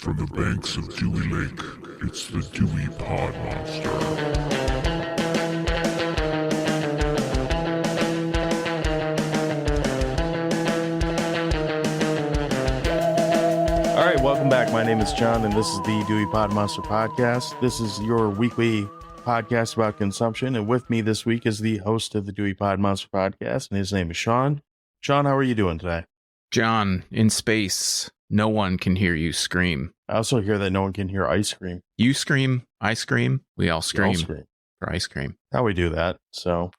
From the banks of Dewey Lake, it's the Dewey Pod Monster. All right, welcome back. My name is John, and this is the Dewey Pod Monster Podcast. This is your weekly podcast about consumption, and with me this week is the host of the Dewey Pod Monster Podcast, and his name is Sean. Sean, how are you doing today? John, in space, no one can hear you scream. I also hear that no one can hear ice cream. You scream, I scream, we all scream, for ice cream. How we do that, so...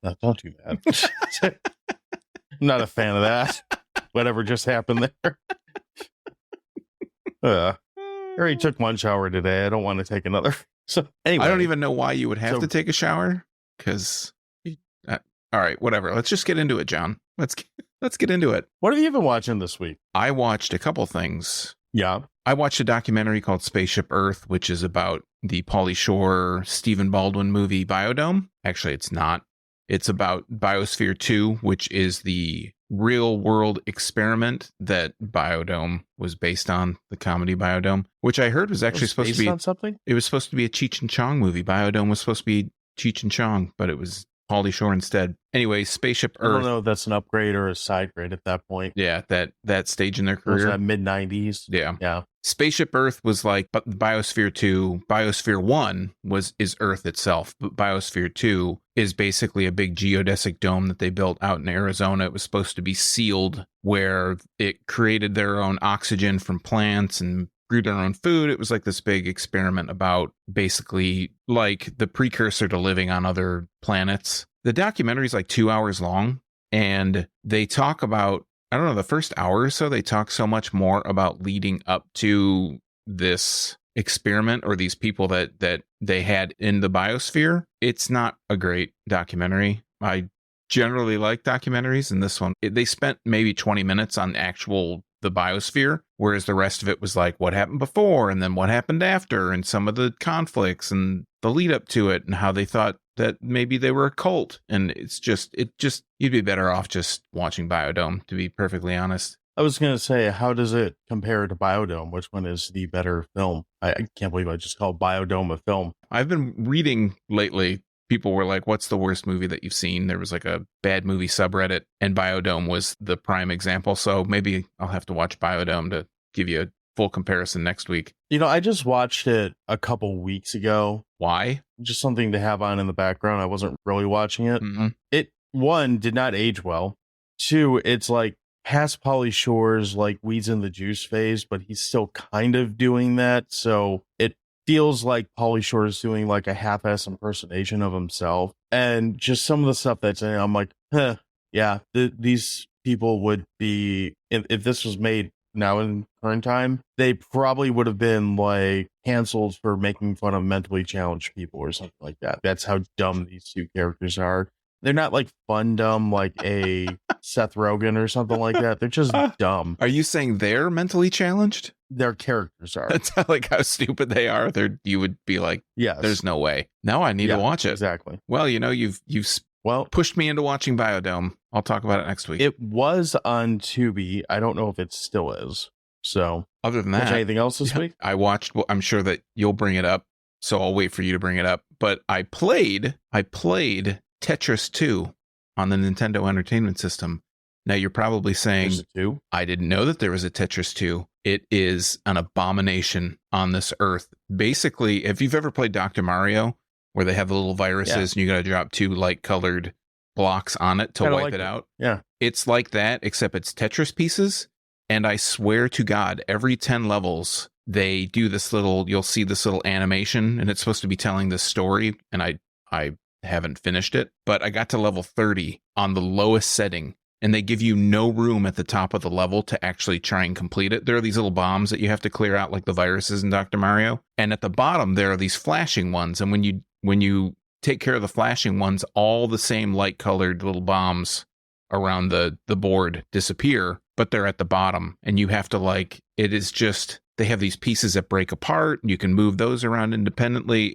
No, don't do that. I'm not a fan of that. Whatever just happened there. I already took one shower today. I don't want to take another. So anyway, I don't even know why you would have to take a shower. Because, all right, whatever. Let's just get into it, John. Let's get into it. What have you been watching this week? I watched a couple things. Yeah, I watched a documentary called Spaceship Earth, which is about the Pauly Shore, Stephen Baldwin movie Biodome. Actually, it's not. It's about Biosphere 2, which is the real world experiment that Biodome was based on, the comedy Biodome, which I heard was actually supposed to be on something. It was supposed to be a Cheech and Chong movie. Biodome was supposed to be Cheech and Chong, but it was Pauly Shore instead. Anyway, Spaceship Earth. I don't know if that's an upgrade or a side grade at that point. Yeah, that stage in their career. Was that mid-90s? Yeah. Spaceship Earth was like Biosphere 2. Biosphere 1 is Earth itself, but Biosphere 2 is basically a big geodesic dome that they built out in Arizona. It was supposed to be sealed, where it created their own oxygen from plants and grew their own food. It was like this big experiment about basically like the precursor to living on other planets. The documentary is like 2 hours long, and they talk about, I don't know, the first hour or so, they talk so much more about leading up to this experiment or these people that they had in the biosphere. It's not a great documentary. I generally like documentaries, and this one, they spent maybe 20 minutes on the biosphere, whereas the rest of it was like what happened before and then what happened after and some of the conflicts and the lead up to it and how they thought that maybe they were a cult. And it just you'd be better off just watching Biodome, to be perfectly honest. I was going to say, how does it compare to Biodome? Which one is the better film? I can't believe I just called Biodome a film. I've been reading lately. People were like, what's the worst movie that you've seen? There was like a bad movie subreddit, and Biodome was the prime example. So maybe I'll have to watch Biodome to give you a full comparison next week. You know, I just watched it a couple weeks ago. Why? Just something to have on in the background. I wasn't really watching it. Mm-hmm. It, one, did not age well. Two, it's like past Pauly Shore's like weeds in the juice phase, but he's still kind of doing that. So it feels like Pauly Shore is doing like a half-ass impersonation of himself. And just some of the stuff that's in it, I'm like, yeah, these people would be, if this was made now in current time, they probably would have been like canceled for making fun of mentally challenged people or something like that. That's how dumb these two characters are. They're not like fun dumb like a Seth Rogen or something like that. They're just dumb. Are you saying they're mentally challenged? Their characters are. That's like how stupid they are. You would be like, yes, there's no way. Now I need to watch it. Exactly. Well, you know, you've pushed me into watching Biodome. I'll talk about it next week. It was on Tubi. I don't know if it still is. So other than that, anything else this week? I watched. Well, I'm sure that you'll bring it up, so I'll wait for you to bring it up. But I played Tetris 2 on the Nintendo Entertainment System. Now you're probably saying, I didn't know that there was a Tetris 2. It is an abomination on this earth. Basically, if you've ever played Dr. Mario, where they have the little viruses and you got to drop 2 light-colored blocks on it to wipe it out. Yeah. It's like that, except it's Tetris pieces. And I swear to God, every 10 levels, they do this you'll see this little animation, and it's supposed to be telling this story. And I haven't finished it, but I got to level 30 on the lowest setting, and they give you no room at the top of the level to actually try and complete it. There are these little bombs that you have to clear out, like the viruses in Dr. Mario. And at the bottom, there are these flashing ones. And when you take care of the flashing ones, all the same light-colored little bombs around the board disappear, but they're at the bottom. And you have to it is just, they have these pieces that break apart, and you can move those around independently.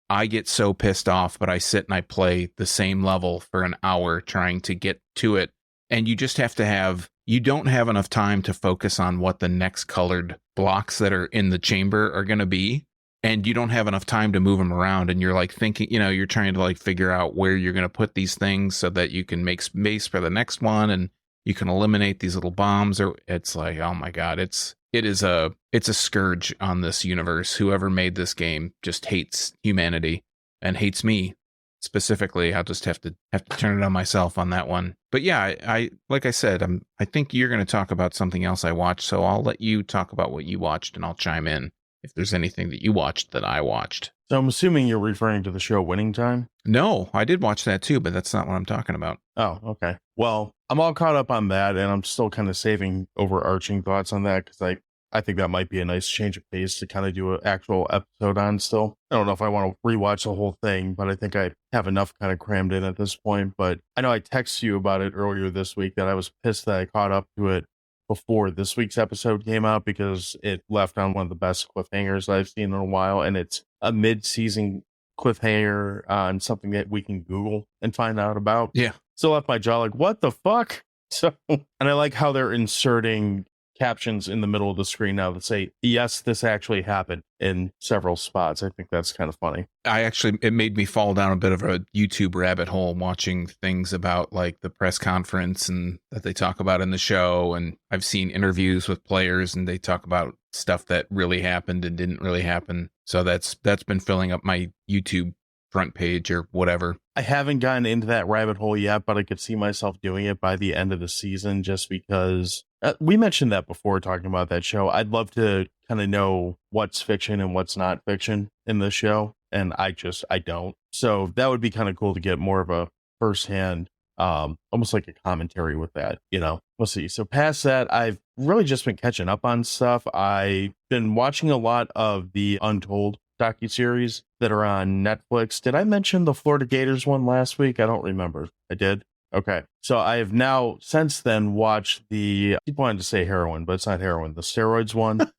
I get so pissed off, but I sit and I play the same level for an hour trying to get to it. And you just have to have you don't have enough time to focus on what the next colored blocks that are in the chamber are going to be. And you don't have enough time to move them around. And you're like thinking, you're trying to like figure out where you're going to put these things so that you can make space for the next one. And you can eliminate these little bombs. Or it's like, oh my God, it's a scourge on this universe. Whoever made this game just hates humanity and hates me specifically. I'll just have to turn it on myself on that one. But yeah, I like I said, I think you're going to talk about something else I watched. So I'll let you talk about what you watched and I'll chime in if there's anything that you watched that I watched. So I'm assuming you're referring to the show Winning Time? No, I did watch that too, but that's not what I'm talking about. Oh, okay. Well, I'm all caught up on that, and I'm still kind of saving overarching thoughts on that because I think that might be a nice change of pace to kind of do an actual episode on still. I don't know if I want to rewatch the whole thing, but I think I have enough kind of crammed in at this point. But I know I texted you about it earlier this week that I was pissed that I caught up to it before this week's episode came out because it left on one of the best cliffhangers I've seen in a while, and it's a mid-season cliffhanger on something that we can Google and find out about. Yeah. So left my jaw like, what the fuck? So, and I like how they're inserting captions in the middle of the screen now that say, yes, this actually happened in several spots. I think that's kind of funny. It made me fall down a bit of a YouTube rabbit hole watching things about like the press conference and that they talk about in the show. And I've seen interviews with players and they talk about stuff that really happened and didn't really happen. So that's been filling up my YouTube front page or whatever. I haven't gotten into that rabbit hole yet, but I could see myself doing it by the end of the season just because we mentioned that before talking about that show. I'd love to kind of know what's fiction and what's not fiction in the show. And I don't. So that would be kind of cool to get more of a firsthand, almost like a commentary with that, We'll see. So past that, I've really just been catching up on stuff. I've been watching a lot of the Untold docuseries that are on Netflix. Did I mention the Florida Gators one last week? I don't remember. I did? Okay. So I have now since then watched I keep wanting to say heroin, but it's not heroin. The steroids one.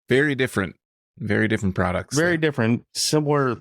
Very different products. Very different. Similar,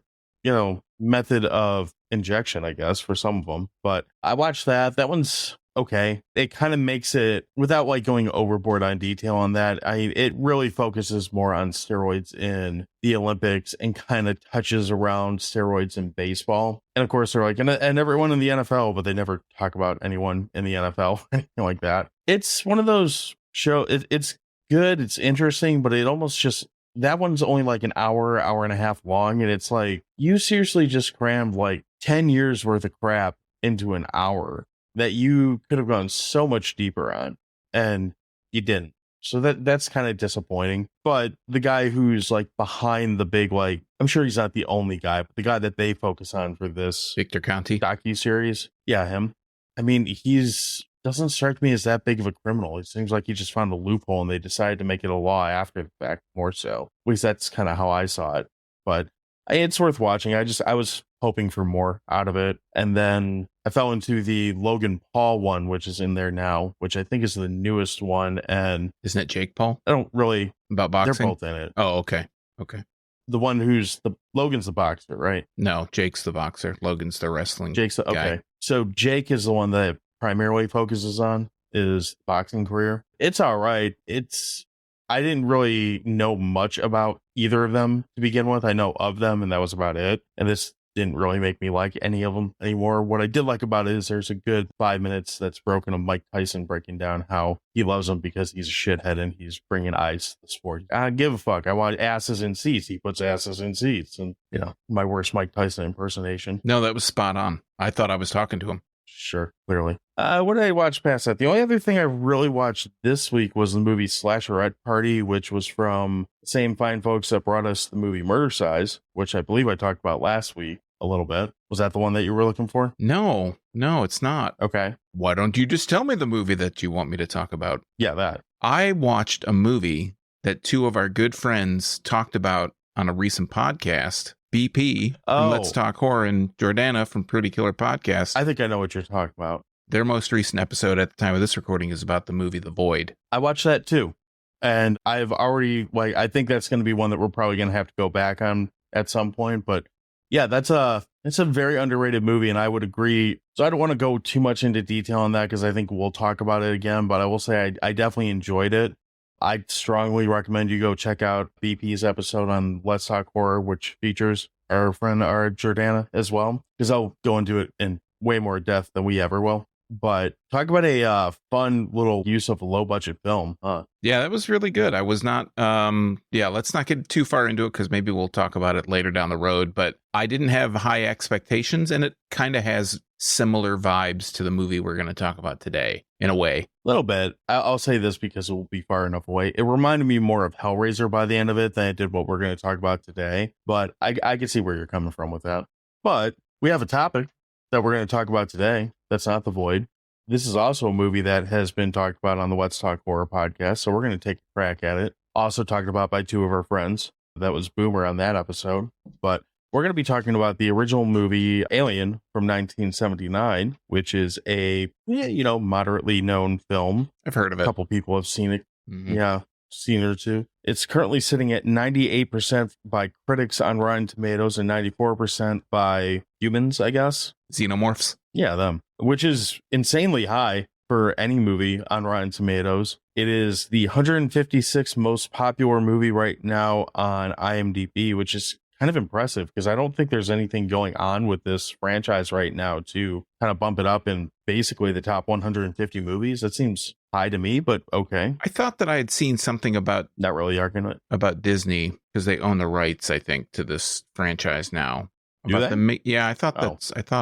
method of injection, I guess, for some of them. But I watched that. That one's okay. It kind of makes it, without like going overboard on detail on that, it really focuses more on steroids in the Olympics and kind of touches around steroids in baseball. And of course, they're like, and everyone in the NFL, but they never talk about anyone in the NFL, anything like that. It's one of those shows, it's good, it's interesting, but it almost just, that one's only like an hour and a half long. And it's like, you seriously just crammed like 10 years worth of crap into an hour that you could have gone so much deeper on, and you didn't. So that's kind of disappointing. But the guy who's like behind the big, like, I'm sure he's not the only guy, but the guy that they focus on for this Victor Conti docuseries, yeah, him. I mean, doesn't strike me as that big of a criminal. It seems like he just found a loophole and they decided to make it a law after the fact, more so. At least that's kind of how I saw it. But it's worth watching. I was hoping for more out of it. And then I fell into the Logan Paul one, which is in there now, which I think is the newest one. And isn't it Jake Paul? I don't really. About boxing? They're both in it. Oh, okay. The one Logan's the boxer, right? No, Jake's the boxer. Logan's the wrestling Jake's the, okay. guy. So Jake is the one that primarily focuses on his boxing career. It's all right. I didn't really know much about either of them to begin with. I know of them, and that was about it. And this didn't really make me like any of them anymore. What I did like about it is there's a good 5 minutes that's broken of Mike Tyson breaking down how he loves him because he's a shithead and he's bringing eyes to the sport. I give a fuck. I want asses in seats. He puts asses in seats. And, my worst Mike Tyson impersonation. No, that was spot on. I thought I was talking to him. Sure, clearly. What did I watch past that? The only other thing I really watched this week was the movie Slasherette Party, which was from the same fine folks that brought us the movie Murder Size, which I believe I talked about last week a little bit. Was that the one that you were looking for? No, it's not. Okay. Why don't you just tell me the movie that you want me to talk about? Yeah, that. I watched a movie that two of our good friends talked about on a recent podcast. BP from Let's Talk Horror and Jordana from Pretty Killer Podcast. I think I know what you're talking about. Their most recent episode at the time of this recording is about the movie The Void. I watched that too. And I've already, I think that's going to be one that we're probably going to have to go back on at some point. But yeah, that's a It's a very underrated movie, and I would agree. So I don't want to go too much into detail on that because I think we'll talk about it again, but I will say I definitely enjoyed it. I strongly recommend you go check out BP's episode on Let's Talk Horror, which features our friend, our Jordana, as well, because I'll go into it in way more depth than we ever will. But talk about a fun little use of a low budget film. Yeah, that was really good. I was not, let's not get too far into it because maybe we'll talk about it later down the road. But I didn't have high expectations, and it kind of has similar vibes to the movie we're going to talk about today, in a way. A little bit. I'll say this because it will be far enough away. It reminded me more of Hellraiser by the end of it than it did what we're going to talk about today. But I can see where you're coming from with that. But we have a topic that we're going to talk about today. That's not The Void. This is also a movie that has been talked about on the Let's Talk Horror podcast, so we're going to take a crack at it. Also talked about by two of our friends. That was Boomer on that episode. But we're going to be talking about the original movie Alien from 1979, which is a, moderately known film. I've heard of it. A couple people have seen it. Mm-hmm. Yeah, seen it or two. It's currently sitting at 98% by critics on Rotten Tomatoes and 94% by humans, I guess. Xenomorphs. Yeah, them. Which is insanely high for any movie on Rotten Tomatoes. It is the 156th most popular movie right now on IMDb, which is kind of impressive because I don't think there's anything going on with this franchise right now to kind of bump it up in basically the top 150 movies. That seems high to me, but okay. I thought that I had seen something about not really arguing it about Disney because they own the rights, I think, to this franchise now. Do they? Yeah, I thought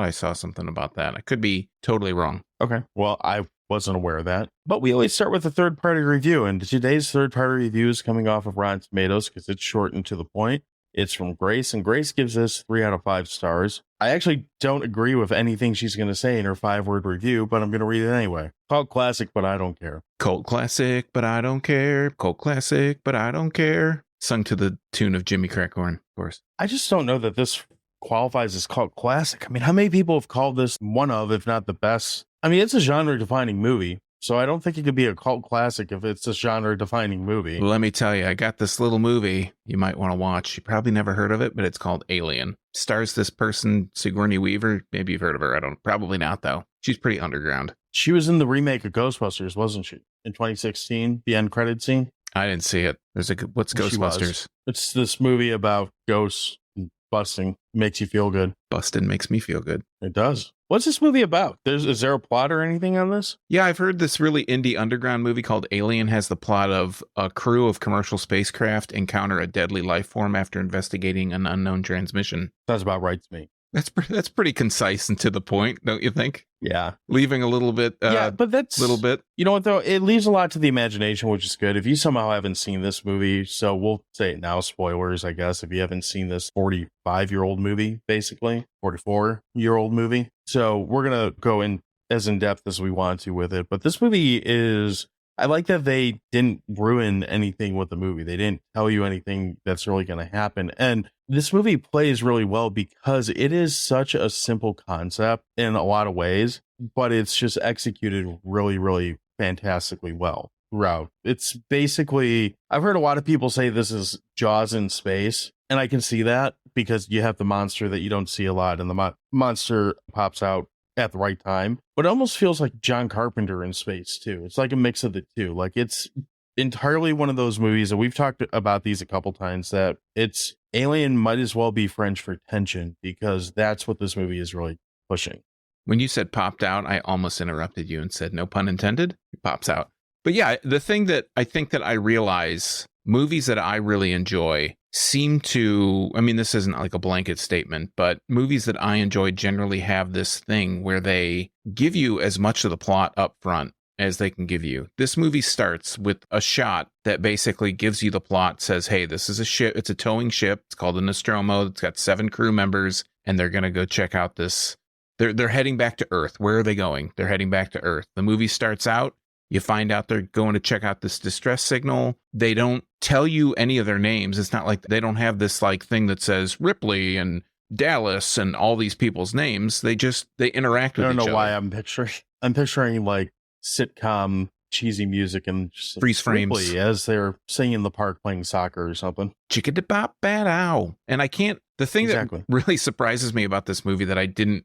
I saw something about that. I could be totally wrong. Okay, well, I wasn't aware of that. But we always start with a third-party review, and today's third-party review is coming off of Rotten Tomatoes because it's short and to the point. It's from Grace, and Grace gives this 3 out of 5 stars. I actually don't agree with anything she's going to say in her 5-word review, but I'm going to read it anyway. Cult classic, but I don't care. Cult classic, but I don't care. Cult classic, but I don't care. Sung to the tune of Jimmy Crackhorn, of course. I just don't know that this qualifies as cult classic. I mean, how many people have called this one of, if not the best? I mean, it's a genre-defining movie, so I don't think it could be a cult classic if it's a genre-defining movie. Well, let me tell you, I got this little movie you might want to watch. You probably never heard of it, but it's called Alien. Stars this person, Sigourney Weaver. Maybe you've heard of her. Probably not, though. She's pretty underground. She was in the remake of Ghostbusters, wasn't she? In 2016, the end credit scene. I didn't see it. What's Ghostbusters? It's this movie about ghosts and busting. Makes you feel good. Busting makes me feel good. It does. What's this movie about? Is there a plot or anything on this? Yeah, I've heard this really indie underground movie called Alien has the plot of a crew of commercial spacecraft encounter a deadly life form after investigating an unknown transmission. Sounds about right to me. That's pretty concise and to the point, don't you think? Yeah. Leaving a little bit. But that's little bit. You know what, though? It leaves a lot to the imagination, which is good. If you somehow haven't seen this movie, so we'll say it now, spoilers, I guess, if you haven't seen this 45-year-old movie, basically, 44-year-old movie. So we're going to go in as in-depth as we want to with it. But this movie is... I like that they didn't ruin anything with the movie. They didn't tell you anything that's really going to happen. And this movie plays really well because it is such a simple concept in a lot of ways, but it's just executed really, really fantastically well throughout. It's basically, I've heard a lot of people say this is Jaws in space, and I can see that because you have the monster that you don't see a lot, and the monster pops out at the right time, but it almost feels like John Carpenter in space too. It's like a mix of the two. Like it's entirely one of those movies that we've talked about these a couple times that it's Alien might as well be French for tension because that's what this movie is really pushing. When you said popped out, I almost interrupted you and said no pun intended. It pops out. But yeah, the thing that I think that I realize movies that I really enjoy seem to, I mean, this isn't like a blanket statement, but movies that I enjoy generally have this thing where they give you as much of the plot up front as they can give you. This movie starts with a shot that basically gives you the plot, says, hey, this is a ship, it's a towing ship, it's called a Nostromo, it's got 7 crew members, and they're going to go check out this. They're heading back to Earth. Where are they going? They're heading back to Earth. The movie starts out, you find out they're going to check out this distress signal. They don't tell you any of their names. It's not like they don't have this like thing that says Ripley and Dallas and all these people's names. They interact with each other. I don't know why I'm picturing like sitcom cheesy music and just freeze frames Ripley as they're singing in the park playing soccer or something. Chicka-da-bop-bat-ow. And I can't The thing Exactly. that really surprises me about this movie that I don't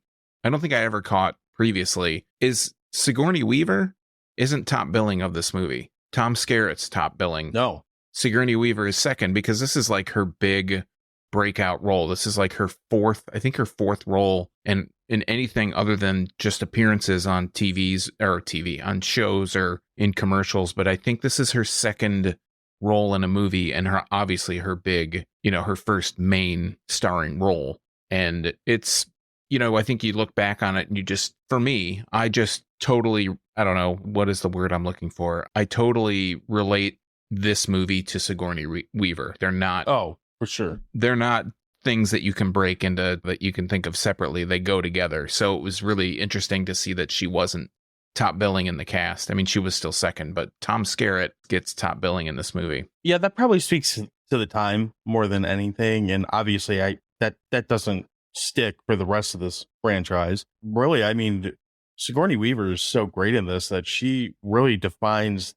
think I ever caught previously is Sigourney Weaver isn't top billing of this movie. Tom Skerritt's top billing. No. Sigourney Weaver is second because this is like her big breakout role. This is like her fourth role and in anything other than just appearances on on shows or in commercials. But I think this is her second role in a movie and obviously her big, her first main starring role. And it's, I think you look back on it and for me, I just totally, I don't know, what is the word I'm looking for? I totally relate this movie to Sigourney Weaver. They're not. Oh, for sure. They're not things that you can break into that you can think of separately. They go together. So it was really interesting to see that she wasn't top billing in the cast. I mean, she was still second, but Tom Skerritt gets top billing in this movie. Yeah, that probably speaks to the time more than anything. And obviously that doesn't stick for the rest of this franchise. Really, I mean, Sigourney Weaver is so great in this that she really defines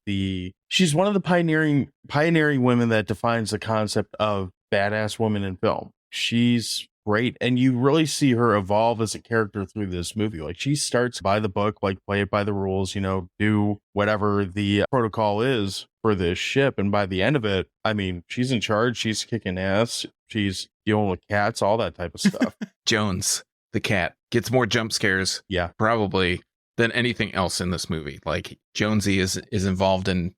she's one of the pioneering women that defines the concept of badass women in film. She's great. And you really see her evolve as a character through this movie. Like, she starts by the book, like play it by the rules, do whatever the protocol is for this ship. And by the end of it, I mean, she's in charge. She's kicking ass. She's dealing with cats, all that type of stuff. Jones, the cat, gets more jump scares, yeah, probably, than anything else in this movie. Like, Jonesy is involved in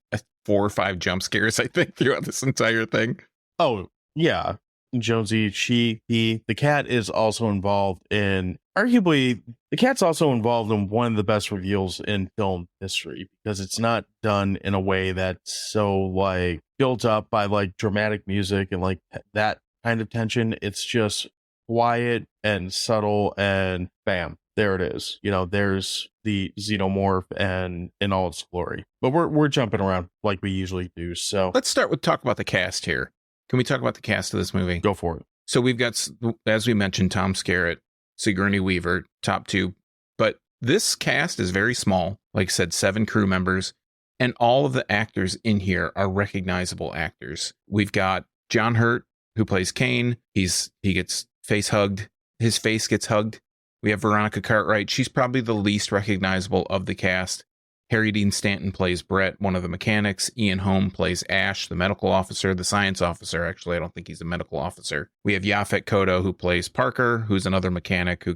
4 or 5 jump scares, I think, throughout this entire thing. Oh, yeah. Jonesy, the cat is also involved in, arguably, the cat's also involved in one of the best reveals in film history, because it's not done in a way that's so, like, built up by, like, dramatic music and, like, that kind of tension. It's just quiet and subtle, and bam, there it is. There's the xenomorph and in all its glory. But we're jumping around like we usually do. So let's talk about the cast here. Can we talk about the cast of this movie? Go for it. So we've got, as we mentioned, Tom Skerritt, Sigourney Weaver, top 2. But this cast is very small. Like I said, 7 crew members. And all of the actors in here are recognizable actors. We've got John Hurt, who plays Kane. He gets face hugged. His face gets hugged. We have Veronica Cartwright. She's probably the least recognizable of the cast. Harry Dean Stanton plays Brett, one of the mechanics. Ian Holm plays Ash, the medical officer, the science officer. Actually, I don't think he's a medical officer. We have Yaphet Kotto, who plays Parker, who's another mechanic who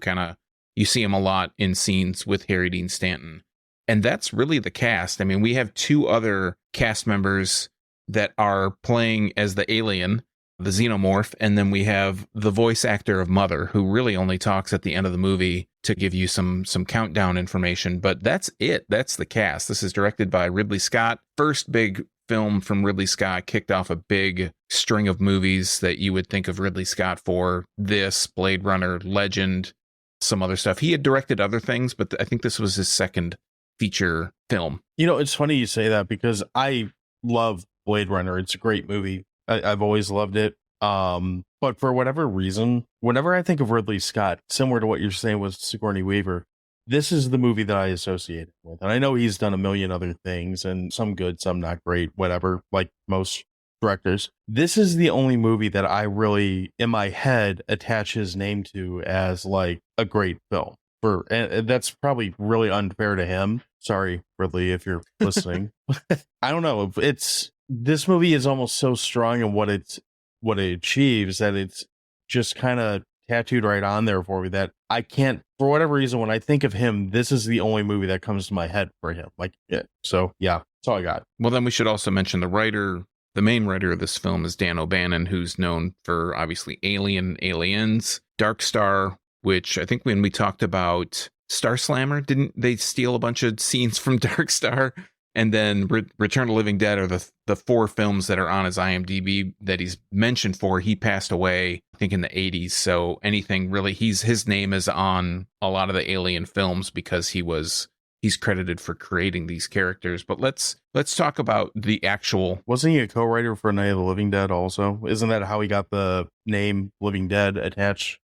you see him a lot in scenes with Harry Dean Stanton. And that's really the cast. I mean, we have 2 other cast members that are playing as the alien, the xenomorph, and then we have the voice actor of Mother, who really only talks at the end of the movie to give you some countdown information. But that's it. That's the cast. This is directed by Ridley Scott. First big film from Ridley Scott, kicked off a big string of movies that you would think of Ridley Scott for. This, Blade Runner, Legend, some other stuff. He had directed other things, but I think this was his second feature film. It's funny you say that, because I love Blade Runner. It's a great movie. I've always loved it. But for whatever reason, whenever I think of Ridley Scott, similar to what you're saying with Sigourney Weaver, this is the movie that I associate it with. And I know he's done a million other things, and some good, some not great, whatever, like most directors. This is the only movie that I really, in my head, attach his name to as like a great film. And that's probably really unfair to him. Sorry, Ridley, if you're listening. I don't know. This movie is almost so strong in what it achieves that it's just kind of tattooed right on there for me, that I can't, for whatever reason, when I think of him, this is the only movie that comes to my head for him. Like, yeah. So yeah, that's all I got. Well, then we should also mention the main writer of this film is Dan O'Bannon, who's known for obviously Aliens, Dark Star, which I think when we talked about Star Slammer, didn't they steal a bunch of scenes from Dark Star? And then Return of the Living Dead are the 4 films that are on his IMDb that he's mentioned for. He passed away, I think, in the 80s. So anything really, his name is on a lot of the Alien films because he's credited for creating these characters. But let's talk about the actual. Wasn't he a co-writer for Night of the Living Dead also? Isn't that how he got the name Living Dead attached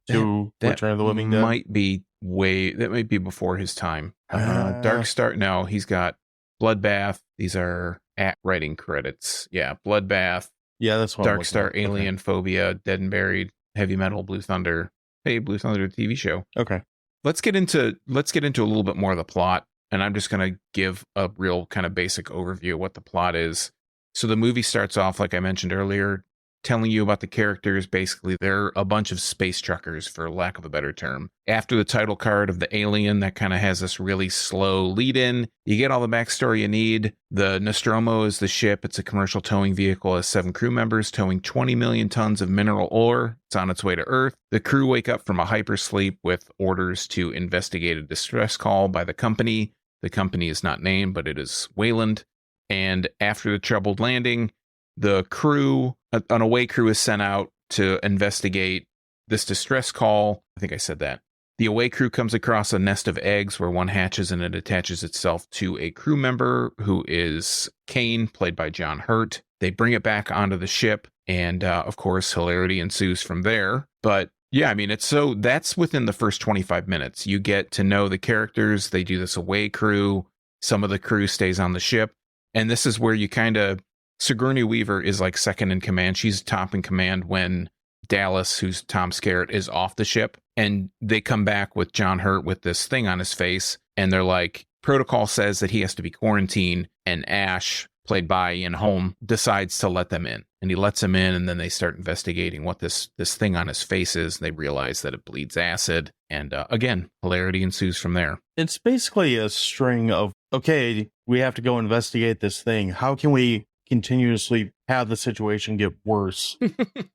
to Return of the Living Dead? That might be before his time. Dark Star. No, he's got Bloodbath. These are writing credits. Yeah, Bloodbath. Yeah, that's what Dark Star, Alien, Phobia, Dead and Buried. Heavy Metal, Blue Thunder. Hey, Blue Thunder TV show. Okay. Let's get into a little bit more of the plot, and I'm just going to give a real kind of basic overview of what the plot is. So the movie starts off, like I mentioned earlier, telling you about the characters. Basically, they're a bunch of space truckers, for lack of a better term. After the title card of the alien, that kind of has this really slow lead in. You get all the backstory you need. The Nostromo is the ship. It's a commercial towing vehicle, has 7 crew members towing 20 million tons of mineral ore. It's on its way to Earth. The crew wake up from a hypersleep with orders to investigate a distress call by the company. The company is not named, but it is Wayland. And after the troubled landing, the crew, an away crew, is sent out to investigate this distress call. I think I said that. The away crew comes across a nest of eggs where one hatches and it attaches itself to a crew member who is Kane, played by John Hurt. They bring it back onto the ship, and of course, hilarity ensues from there. But yeah, I mean, that's within the first 25 minutes. You get to know the characters. They do this away crew. Some of the crew stays on the ship. And this is where you kind of, Sigourney Weaver is like second in command. She's top in command when Dallas, who's Tom Skerritt, is off the ship. And they come back with John Hurt with this thing on his face. And they're like, protocol says that he has to be quarantined. And Ash, played by Ian Holm, decides to let them in. And he lets them in, and then they start investigating what this thing on his face is. They realize that it bleeds acid. And again, hilarity ensues from there. It's basically a string of, okay, we have to go investigate this thing. How can we continuously have the situation get worse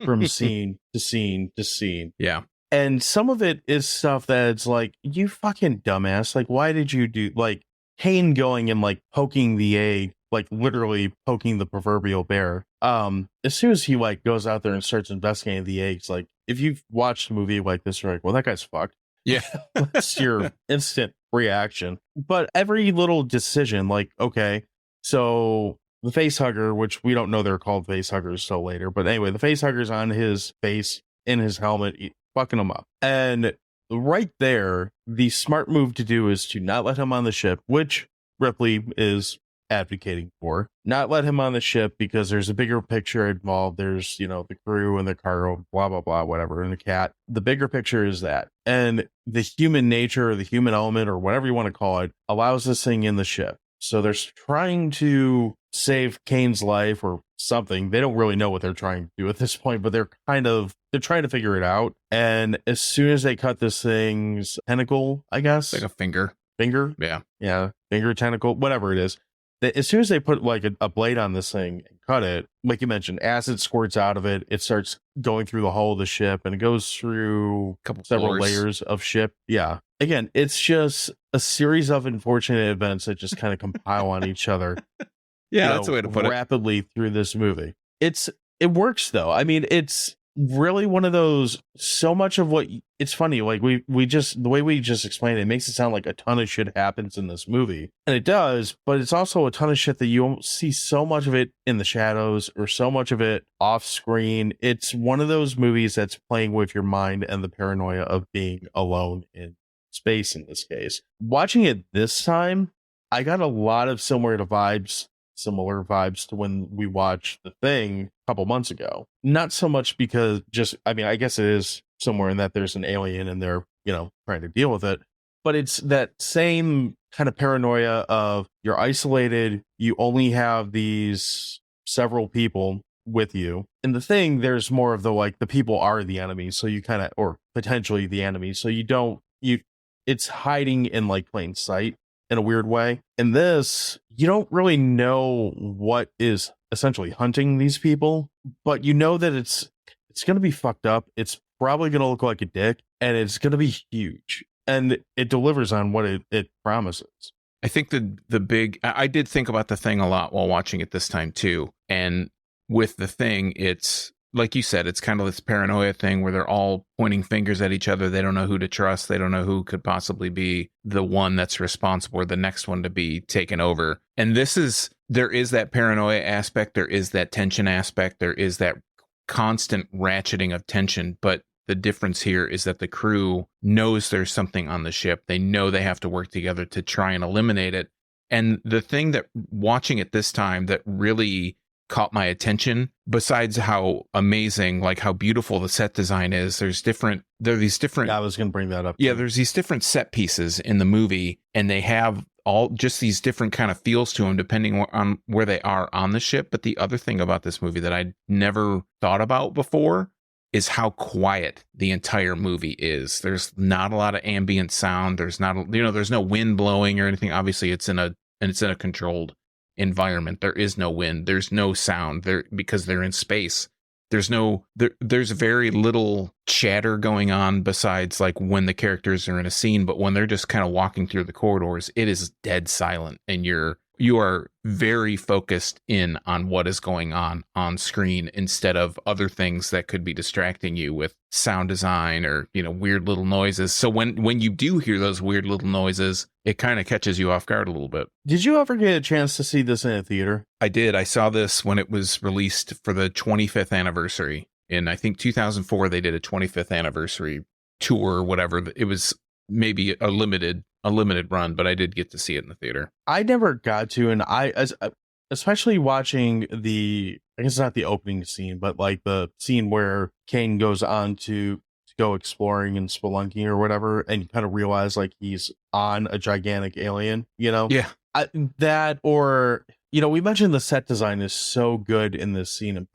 from scene to scene to scene? Yeah. And some of it is stuff that's like, you fucking dumbass. Like, why did you do, like, Kane going and like poking the egg, like literally poking the proverbial bear. As soon as he like goes out there and starts investigating the eggs, like if you've watched a movie like this, you're like, well, that guy's fucked. Yeah. That's your instant reaction. But every little decision, like, okay, so the face hugger, which we don't know they're called face huggers till later, but anyway, the face hugger's on his face in his helmet, fucking him up. And right there, the smart move to do is to not let him on the ship, which Ripley is advocating for. Not let him on the ship because there's a bigger picture involved. There's, you know, the crew and the cargo, blah, blah, blah, whatever, and the cat. The bigger picture is that. And the human nature or the human element or whatever you want to call it allows this thing in the ship. So they're trying to save Kane's life or something. They don't really know what they're trying to do at this point, but they're trying to figure it out. And as soon as they cut this thing's tentacle, I guess, Like a finger. Yeah. Finger, tentacle, whatever it is. As soon as they put like a blade on this thing and cut it, like you mentioned, acid squirts out of it. It starts going through the hull of the ship and it goes through several layers of ship. Yeah. Again, it's just a series of unfortunate events that just kind of compile on each other. Yeah, that's the way to put it. Rapidly through this movie. It works though. I mean, it's really one of those, so much of what, it's funny, like we just, the way we just explained it, makes it sound like a ton of shit happens in this movie, and it does, but it's also a ton of shit that you don't see so much of it in the shadows or so much of it off screen. It's one of those movies that's playing with your mind and the paranoia of being alone in space in this case. Watching it this time, I got a lot of similar vibes to when we watched The Thing a couple months ago. Not so much because I guess it is somewhere in that there's an alien and they're, you know, trying to deal with it, but it's that same kind of paranoia of you're isolated, you only have these several people with you. In The Thing, there's more of the, like, the people are the enemy, so you kind of, or potentially the enemy, so it's hiding in like plain sight in a weird way. In this, you don't really know what is essentially hunting these people, but you know that it's going to be fucked up. It's probably going to look like a dick, and it's going to be huge. And it delivers on what it promises. I think I did think about The Thing a lot while watching it this time too. And with The Thing, it's like you said, it's kind of this paranoia thing where they're all pointing fingers at each other. They don't know who to trust. They don't know who could possibly be the one that's responsible or the next one to be taken over. And there is that paranoia aspect. There is that tension aspect. There is that constant ratcheting of tension. But the difference here is that the crew knows there's something on the ship. They know they have to work together to try and eliminate it. And the thing that watching it this time that really caught my attention. Besides how amazing, like how beautiful the set design is, there are these different. Yeah, I was going to bring that up. Yeah, there's these different set pieces in the movie, and they have all just these different kind of feels to them depending on where they are on the ship. But the other thing about this movie that I'd never thought about before is how quiet the entire movie is. There's not a lot of ambient sound. There's there's no wind blowing or anything. Obviously, it's in a controlled environment. There is no wind. There's no sound there because they're in space. There's very little chatter going on besides like when the characters are in a scene, but when they're just kind of walking through the corridors, it is dead silent, and you are very focused in on what is going on screen instead of other things that could be distracting you with sound design or, weird little noises. So when you do hear those weird little noises, it kind of catches you off guard a little bit. Did you ever get a chance to see this in a theater? I did. I saw this when it was released for the 25th anniversary. In, I think, 2004, they did a 25th anniversary tour or whatever. It was maybe a limited run, but I did get to see it in the theater. I never got to, and especially watching I guess it's not the opening scene, but like the scene where Kane goes on to go exploring and spelunking or whatever, and you kind of realize like he's on a gigantic alien, Yeah. We mentioned the set design is so good in this scene and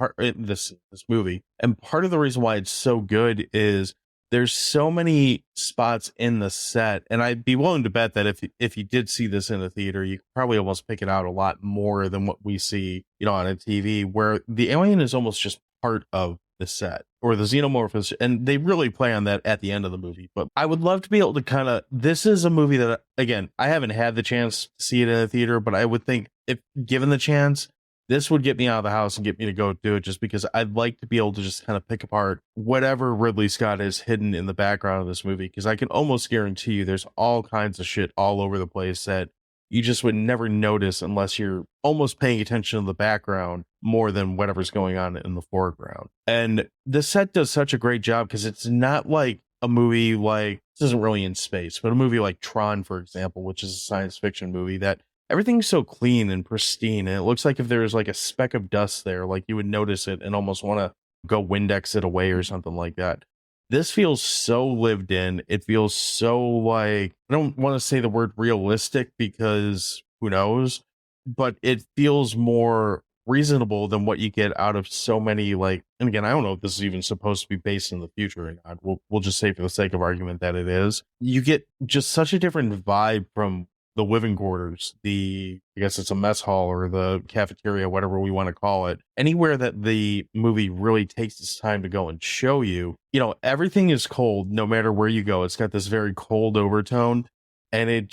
this movie, and part of the reason why it's so good is there's so many spots in the set, and I'd be willing to bet that if you did see this in a theater, you could probably almost pick it out a lot more than what we see, on a TV, where the alien is almost just part of the set, or the xenomorph is, and they really play on that at the end of the movie. But I would love to be able to this is a movie that, again, I haven't had the chance to see it in a theater, but I would think if given the chance, this would get me out of the house and get me to go do it, just because I'd like to be able to just kind of pick apart whatever Ridley Scott has hidden in the background of this movie, because I can almost guarantee you there's all kinds of shit all over the place that you just would never notice unless you're almost paying attention to the background more than whatever's going on in the foreground. And the set does such a great job, because it's not like a movie like, this isn't really in space, but a movie like Tron, for example, which is a science fiction movie that everything's so clean and pristine, and it looks like if there's like a speck of dust there, like you would notice it and almost want to go Windex it away or something like that. This feels so lived in. It feels so like, I don't want to say the word realistic because who knows, but it feels more reasonable than what you get out of so many, like, and again, I don't know if this is even supposed to be based in the future or not. We'll just say for the sake of argument that it is. You get just such a different vibe from the living quarters, I guess it's a mess hall or the cafeteria, whatever we want to call it. Anywhere that the movie really takes its time to go and show you, everything is cold no matter where you go. It's got this very cold overtone, and it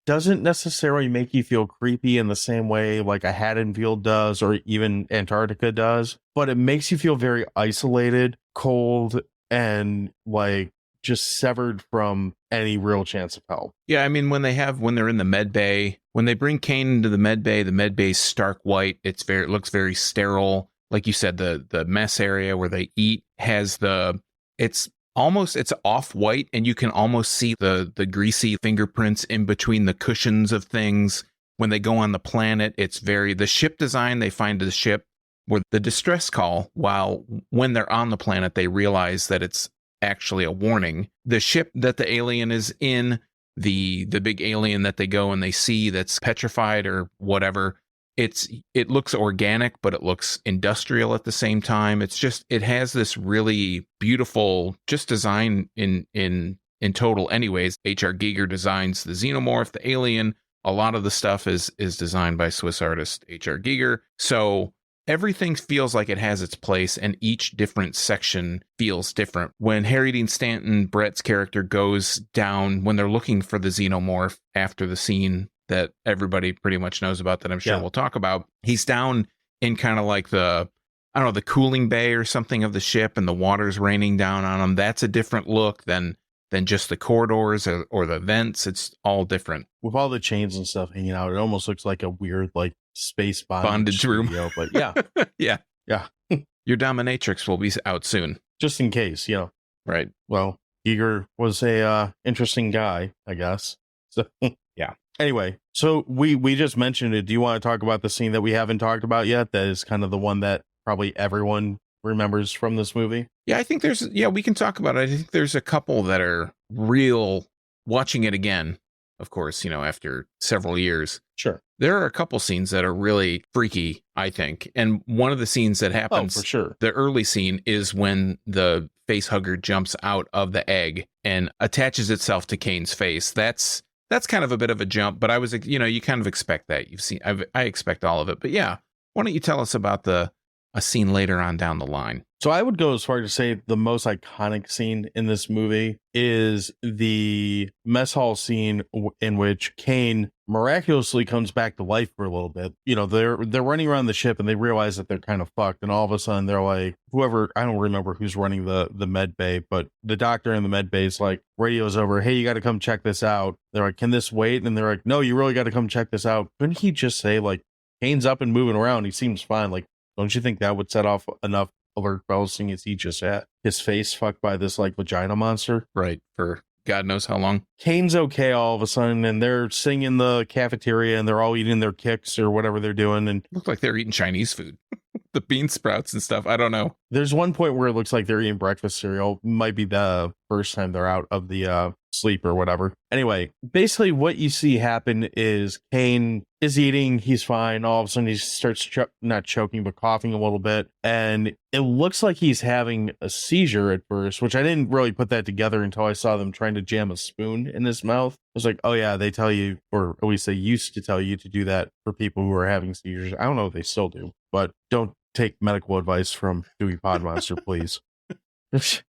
doesn't necessarily make you feel creepy in the same way like a Haddonfield does or even Antarctica does, but it makes you feel very isolated, cold, and like just severed from any real chance of help. Yeah, I mean, when they're in the med bay, when they bring Kane into the med bay's stark white. It looks very sterile. Like you said, the mess area where they eat has it's off white, and you can almost see the greasy fingerprints in between the cushions of things. When they go on the planet, the ship design, they find the ship where the distress call, while when they're on the planet, they realize that it's actually a warning. The ship that the alien is in, the big alien that they go and they see that's petrified or whatever, it looks organic, but it looks industrial at the same time. It has this really beautiful just design in total. Anyways, H.R. Giger designs the xenomorph, the alien. A lot of the stuff is designed by Swiss artist H.R. Giger. So everything feels like it has its place, and each different section feels different. When Harry Dean Stanton, Brett's character, goes down, when they're looking for the xenomorph after the scene that everybody pretty much knows about, that I'm sure we'll talk about, he's down in kind of like the cooling bay or something of the ship, and the water's raining down on him. That's a different look than just the corridors or the vents. It's all different. With all the chains and stuff hanging out, it almost looks like a weird like space bondage room. Studio, but yeah. Yeah. Your dominatrix will be out soon. Just in case, Right. Well, Giger was a interesting guy, I guess. So yeah. Anyway, so we just mentioned it. Do you want to talk about the scene that we haven't talked about yet? That is kind of the one that probably everyone remembers from this movie. Yeah, I think we can talk about it. I think there's a couple that are real, watching it again, of course, after several years. Sure. There are a couple scenes that are really freaky, I think. And one of the scenes that happens, for sure, the early scene, is when the face hugger jumps out of the egg and attaches itself to Kane's face. That's kind of a bit of a jump, but I was, you kind of expect that. I expect all of it. But yeah, why don't you tell us about a scene later on down the line? So I would go as far to say the most iconic scene in this movie is the mess hall scene in which Kane miraculously comes back to life for a little bit. They're running around the ship and they realize that they're kind of fucked. And all of a sudden they're like, whoever, I don't remember who's running the med bay, but the doctor in the med bay is like, radio's over. Hey, you got to come check this out. They're like, can this wait? And they're like, no, you really got to come check this out. Couldn't he just say, like, Kane's up and moving around. He seems fine. Like, don't you think that would set off enough alert bells, seeing as he just had his face fucked by this like vagina monster? Right. For God knows how long. Kane's okay all of a sudden, and they're sitting in the cafeteria and they're all eating their kicks or whatever they're doing. And look like they're eating Chinese food. The bean sprouts and stuff. I don't know. There's one point where it looks like they're eating breakfast cereal. Might be the first time they're out of the sleep or whatever. Anyway, basically what you see happen is Kane is eating. He's fine. All of a sudden he starts not choking, but coughing a little bit. And it looks like he's having a seizure at first, which I didn't really put that together until I saw them trying to jam a spoon in his mouth. I was like, oh yeah, they tell you, or at least they used to tell you to do that for people who are having seizures. I don't know if they still do, but don't take medical advice from Dewey Podmonster, please.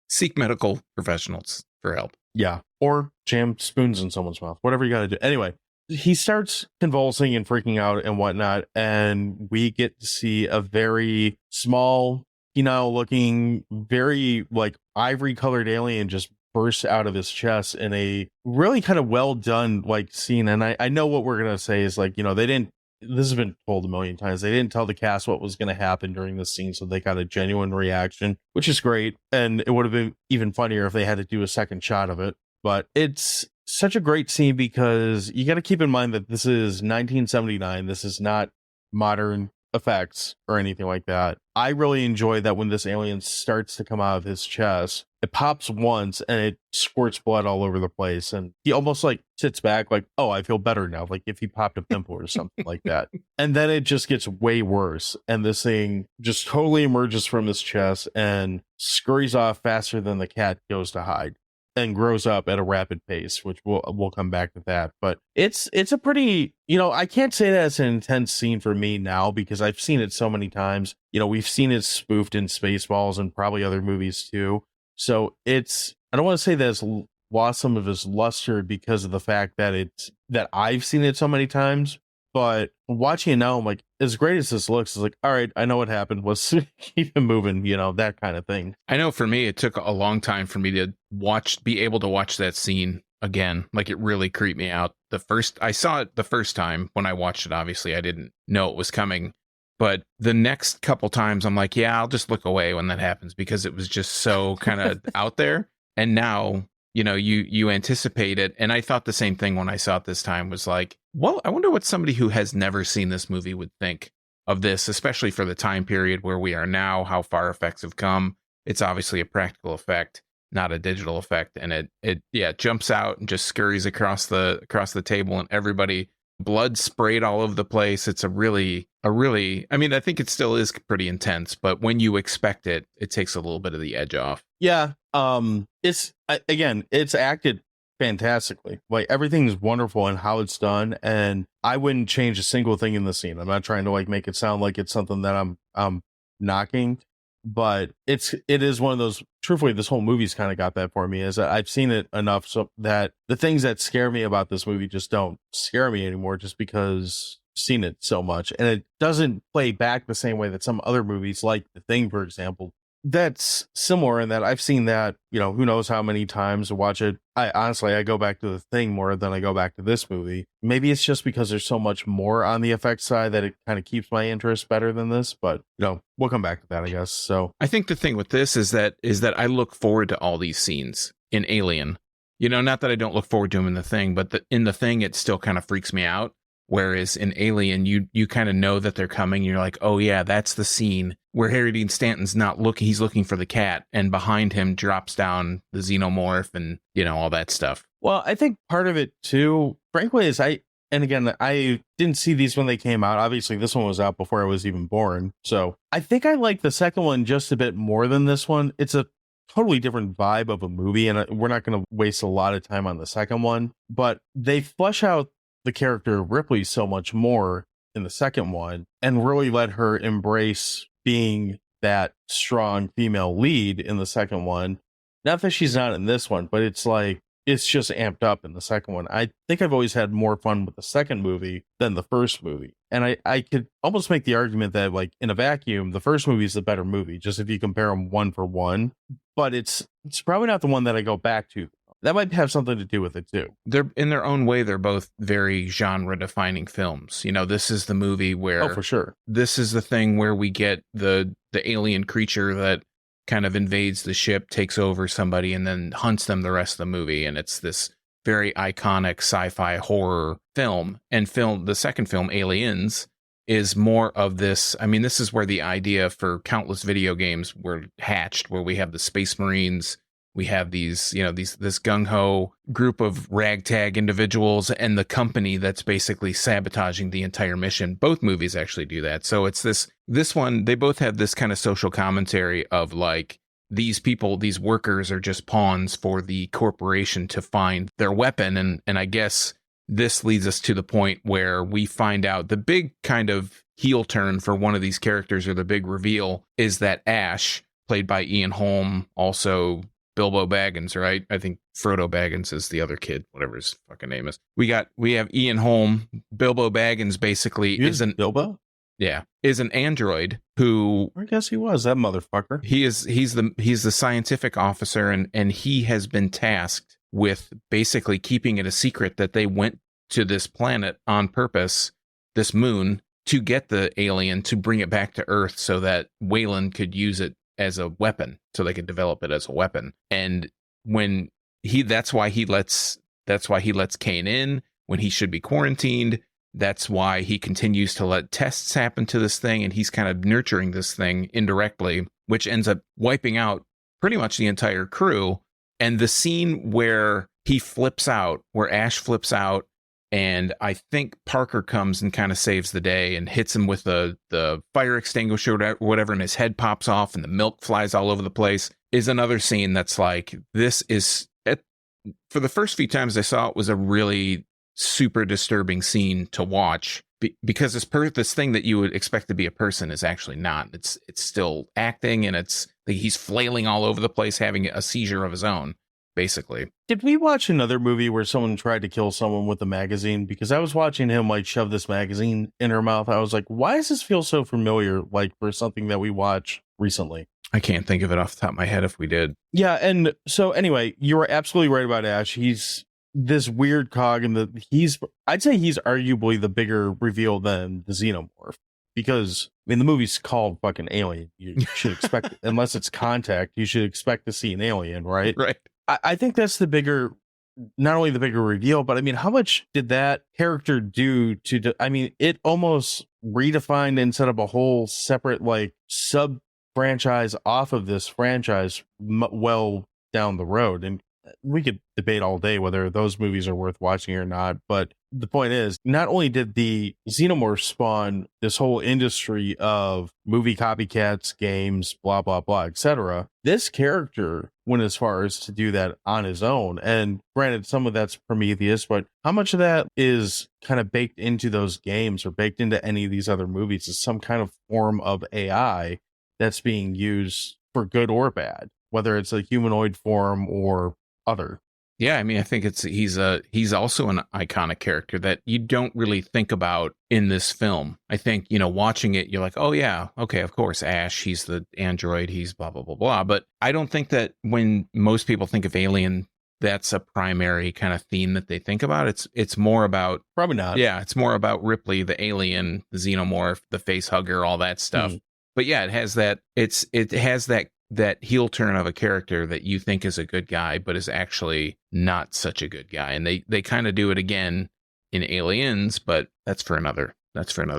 Seek medical professionals for help. Yeah. Or jam spoons in someone's mouth, whatever you got to do. Anyway, he starts convulsing and freaking out and whatnot. And we get to see a very small, looking, very like ivory colored alien just burst out of his chest in a really kind of well done like scene. And I know what we're going to say is like, this has been told a million times. They didn't tell the cast what was going to happen during this scene, so they got a genuine reaction, which is great. And it would have been even funnier if they had to do a second shot of it. But it's such a great scene because you got to keep in mind that this is 1979. This is not modern effects or anything like that. I really enjoy that when this alien starts to come out of his chest, it pops once and it squirts blood all over the place. And he almost like sits back like, oh, I feel better now. Like if he popped a pimple or something like that. And then it just gets way worse. And this thing just totally emerges from his chest and scurries off faster than the cat goes to hide and grows up at a rapid pace, which we'll come back to that. But it's a pretty, I can't say that it's an intense scene for me now because I've seen it so many times. We've seen it spoofed in Spaceballs and probably other movies too. So I don't want to say that it's lost some of its luster because of the fact that I've seen it so many times, but watching it now, I'm like, as great as this looks, it's like, all right, I know what happened. Let's keep it moving, that kind of thing. I know for me, it took a long time for me to be able to watch that scene again. Like it really creeped me out. I saw it the first time when I watched it. Obviously, I didn't know it was coming. But the next couple times, I'm like, yeah, I'll just look away when that happens because it was just so kind of out there. And now, you anticipate it. And I thought the same thing when I saw it this time was like, well, I wonder what somebody who has never seen this movie would think of this, especially for the time period where we are now, how far effects have come. It's obviously a practical effect, not a digital effect. And it jumps out and just scurries across the table and everybody, blood sprayed all over the place. It's a really, I mean, I think it still is pretty intense, but when you expect it, it takes a little bit of the edge off. Yeah. It's acted fantastically. Like everything's wonderful in how it's done. And I wouldn't change a single thing in the scene. I'm not trying to like make it sound like it's something that I'm knocking, but it is one of those, truthfully, this whole movie's kind of got that for me, is that I've seen it enough so that the things that scare me about this movie just don't scare me anymore, just because I've seen it so much. And it doesn't play back the same way that some other movies, like The Thing, for example, that's similar in that I've seen that, who knows how many times to watch it. I go back to The Thing more than I go back to this movie. Maybe it's just because there's so much more on the effects side that it kind of keeps my interest better than this, but we'll come back to that, I guess. So I think the thing with this is that I look forward to all these scenes in Alien You know, not that I don't look forward to him in The Thing, but in The Thing, it still kind of freaks me out. Whereas in Alien, you kind of know that they're coming. You're like, oh yeah, that's the scene where Harry Dean Stanton's not looking. He's looking for the cat, and behind him drops down the xenomorph and, you know, all that stuff. Well, I think part of it too, frankly, is I didn't see these when they came out. Obviously, this one was out before I was even born. So I think I like the second one just a bit more than this one. It's a totally different vibe of a movie, and we're not going to waste a lot of time on the second one, but they flesh out the character of Ripley so much more in the second one and really let her embrace being that strong female lead in the second one. Not that she's not in this one, but it's like, it's just amped up in the second one. I think I've always had more fun with the second movie than the first movie. And I could almost make the argument that, like, in a vacuum, the first movie is the better movie, just if you compare them one for one. But it's probably not the one that I go back to. That might have something to do with it too. They're in their own way. They're both very genre defining films. You know, this is the movie where, oh, for sure, this is the thing where we get the alien creature that kind of invades the ship, takes over somebody, and then hunts them the rest of the movie. And it's this very iconic sci-fi horror film. And the second film, Aliens, is more of this. I mean, this is where the idea for countless video games were hatched, where we have the Space Marines. We have these, you know, this gung-ho group of ragtag individuals and the company that's basically sabotaging the entire mission. Both movies actually do that. So it's this one, they both have this kind of social commentary of like, these people, these workers are just pawns for the corporation to find their weapon. And I guess this leads us to the point where we find out the big kind of heel turn for one of these characters, or the big reveal, is that Ash, played by Ian Holm, also Bilbo Baggins, right? I think Frodo Baggins is the other kid, whatever his fucking name is. We have Ian Holm. Bilbo Baggins basically isn't Bilbo. Yeah, is an android who, I guess he was that motherfucker. He's the scientific officer, and he has been tasked with basically keeping it a secret that they went to this planet on purpose, this moon, to get the alien to bring it back to Earth so that Wayland could use it as a weapon, so they could develop it as a weapon. And when that's why he lets Kane in when he should be quarantined. That's why he continues to let tests happen to this thing, and he's kind of nurturing this thing indirectly, which ends up wiping out pretty much the entire crew. And the scene where he flips out, where Ash flips out, and I think Parker comes and kind of saves the day and hits him with the fire extinguisher or whatever, and his head pops off and the milk flies all over the place, is another scene that's like, this is, for the first few times I saw it, was a really super disturbing scene to watch, because this thing that you would expect to be a person is actually not. It's still acting, and it's like he's flailing all over the place, having a seizure of his own, basically. Did we watch another movie where someone tried to kill someone with a magazine? Because I was watching him like shove this magazine in her mouth. I was like, why does this feel so familiar, like for something that we watched recently? I can't think of it off the top of my head if we did. Yeah, and so anyway, you were absolutely right about Ash. He's this weird cog, and I'd say he's arguably the bigger reveal than the xenomorph, because I mean the movie's called fucking Alien. You should expect, unless it's Contact, you should expect to see an alien, right? Right. I think that's not only the bigger reveal, but I mean, how much did that character do I mean, it almost redefined and set up a whole separate like sub franchise off of this franchise well down the road. And we could debate all day whether those movies are worth watching or not. But the point is, not only did the xenomorph spawn this whole industry of movie copycats, games, blah, blah, blah, etc., this character went as far as to do that on his own. And granted, some of that's Prometheus, but how much of that is kind of baked into those games or baked into any of these other movies is some kind of form of AI that's being used for good or bad, whether it's a humanoid form or other. Yeah, I mean, I think he's also an iconic character that you don't really think about in this film. I think, you know, watching it, you're like, oh yeah, okay, of course, Ash, he's the android, he's blah, blah, blah, blah. But I don't think that when most people think of Alien, that's a primary kind of theme that they think about. It's more about, probably not. Yeah, it's more about Ripley, the alien, the xenomorph, the face hugger, all that stuff. But yeah, it has that that heel turn of a character that you think is a good guy, but is actually not such a good guy. And they kind of do it again in Aliens, but that's for another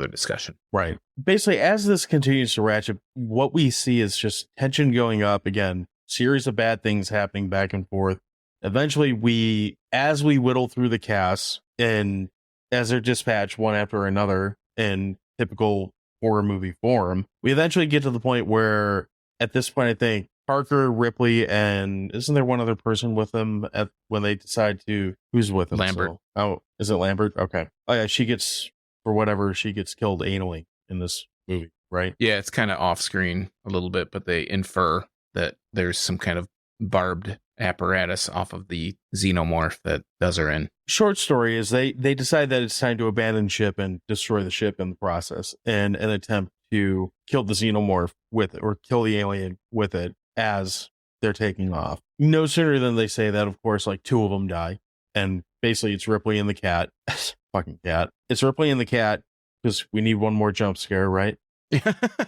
discussion. Right. Basically, as this continues to ratchet, what we see is just tension going up again, series of bad things happening back and forth. Eventually, as we whittle through the casts and as they're dispatched one after another in typical horror movie form, we eventually get to the point where, at this point, I think Parker, Ripley, and isn't there one other person with them when they decide to, who's with them? Lambert. So, oh, is it Lambert? Okay. Oh yeah, she gets killed anally in this movie, right? Yeah, it's kind of off screen a little bit, but they infer that there's some kind of barbed apparatus off of the xenomorph that does her in. Short story is they decide that it's time to abandon ship and destroy the ship in the process in an attempt to kill the xenomorph with it, or kill the alien with it as they're taking off. No sooner than they say that, of course, like two of them die. And basically it's Ripley and the cat. Fucking cat. It's Ripley and the cat because we need one more jump scare, right?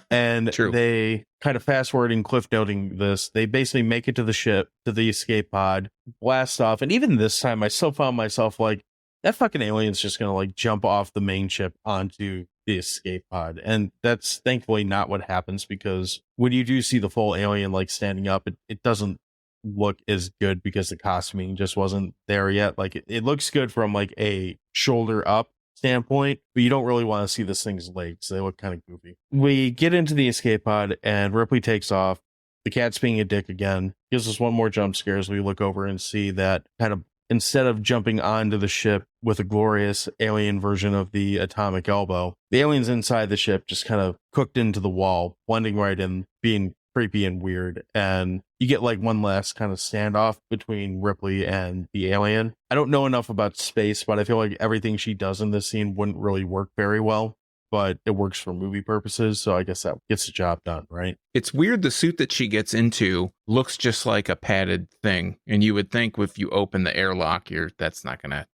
And True. They kind of fast forwarding, cliff noting this. They basically make it to the ship, to the escape pod, blast off. And even this time, I still found myself like, that fucking alien's just going to like jump off the main ship onto the escape pod. And that's thankfully not what happens, because when you do see the full alien like standing up, it doesn't look as good because the costuming just wasn't there yet. Like it looks good from like a shoulder up standpoint, but you don't really want to see this thing's legs. They look kind of goofy. We get into the escape pod and Ripley takes off. The cat's being a dick again. Gives us one more jump scare as we look over and see that kind of, instead of jumping onto the ship with a glorious alien version of the atomic elbow, the alien's inside the ship just kind of cooked into the wall, blending right in, being creepy and weird. And you get like one last kind of standoff between Ripley and the alien. I don't know enough about space, but I feel like everything she does in this scene wouldn't really work very well, but it works for movie purposes. So I guess that gets the job done, right? It's weird. The suit that she gets into looks just like a padded thing. And you would think if you open the airlock, that's not gonna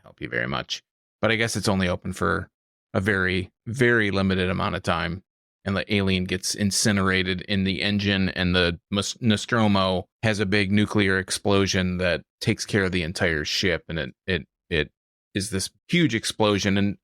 help you very much. But I guess it's only open for a very, very limited amount of time. And the alien gets incinerated in the engine, and the Nostromo has a big nuclear explosion that takes care of the entire ship. And it is this huge explosion. And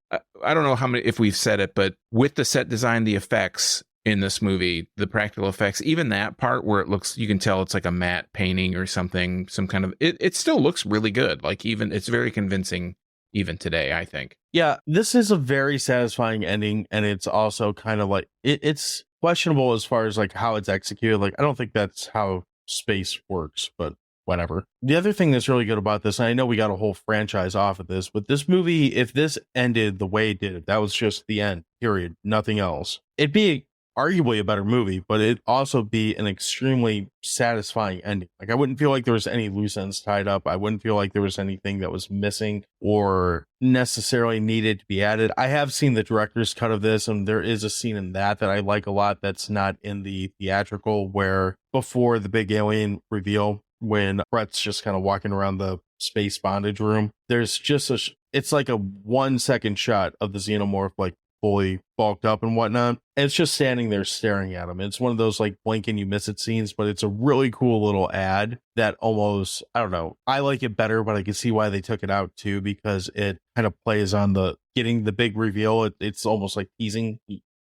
I don't know if we've said it, but with the set design, the effects in this movie, the practical effects, even that part where it looks, you can tell it's like a matte painting or something, some kind of, it still looks really good. Like even, it's very convincing even today, I think. Yeah, this is a very satisfying ending, and it's also kind of like it's questionable as far as like how it's executed. Like I don't think that's how space works, but whatever. The other thing that's really good about this, and I know we got a whole franchise off of this, but this movie, if this ended the way it did, that was just the end, period, nothing else, it'd be arguably a better movie, but it'd also be an extremely satisfying ending. Like I wouldn't feel like there was any loose ends tied up. I wouldn't feel like there was anything that was missing or necessarily needed to be added. I have seen the director's cut of this, and there is a scene in that I like a lot that's not in the theatrical, where before the big alien reveal, when Brett's just kind of walking around the space bondage room, there's just it's like a 1 second shot of the xenomorph like fully bulked up and whatnot, and it's just standing there staring at him. It's one of those like blink and you miss it scenes, but it's a really cool little ad that almost, I don't know, I like it better, but I can see why they took it out too, because it kind of plays on the getting the big reveal. It's almost like teasing